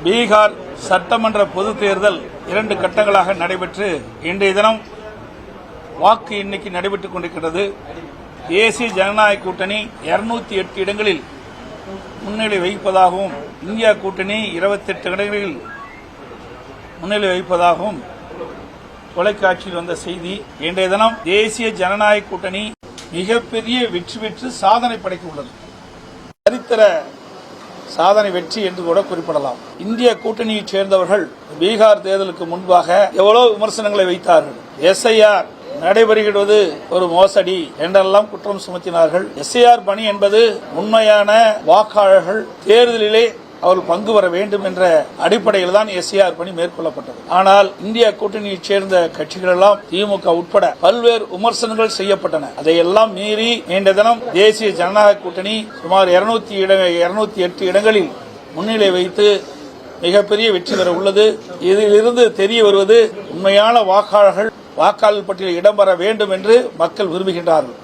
பீகார் சட்டமன்ற பொதுத் தேர்தல் 2 கட்டங்களாக நடைபெற்று இன்றைய தினம் வாக்கு எண்ணிக்கை நடைபெற்றுக் கொண்டிருக்கிறது. தேசிய ஜனநாயக கூட்டணி 208 இடங்களில் முன்னிலை வகிப்பதாகவும் இந்தியா கூட்டணி 28 இடங்களில் முன்னிலை வகிப்பதாகவும் தொலைக்காட்சியில் வந்த செய்தி. இன்றைய தினம் தேசிய ஜனநாயக கூட்டணி மிகப்பெரிய வெற்றி பெற்று சாதனை படைக்க உள்ளது. சரித்திர சாதனை வெற்றி என்று கூட குறிப்பிடலாம். இந்திய கூட்டணியைச் சேர்ந்தவர்கள் பீகார் தேர்தலுக்கு முன்பாக எவ்வளவு விமர்சனங்களை வைத்தார்கள். SIR நடைபெறுகிறது ஒரு மோசடி என்றெல்லாம் குற்றம் சுமத்தினார்கள். SIR பணி என்பது உண்மையான வாக்காளர்கள் தேர்தலிலே அவர்கள் பங்கு பெற வேண்டும் என்ற அடிப்படையில் தான் SIR பணி மேற்கொள்ளப்பட்டது. ஆனால் இந்திய கூட்டணியைச் சேர்ந்த கட்சிகள் எல்லாம் திமுக உட்பட பல்வேறு விமர்சனங்கள் செய்யப்பட்டன. அதையெல்லாம் மீறி இன்றைய தினம் தேசிய ஜனநாயக கூட்டணி சுமார் 208 இடங்களில் முன்னிலை வைத்து மிகப்பெரிய வெற்றி பெற உள்ளது. இதிலிருந்து தெரிய வருவது உண்மையான வாக்காளர்கள் வாக்காளர் பட்டியலில் இடம்பெற வேண்டும் என்று மக்கள் விரும்புகின்றார்கள்.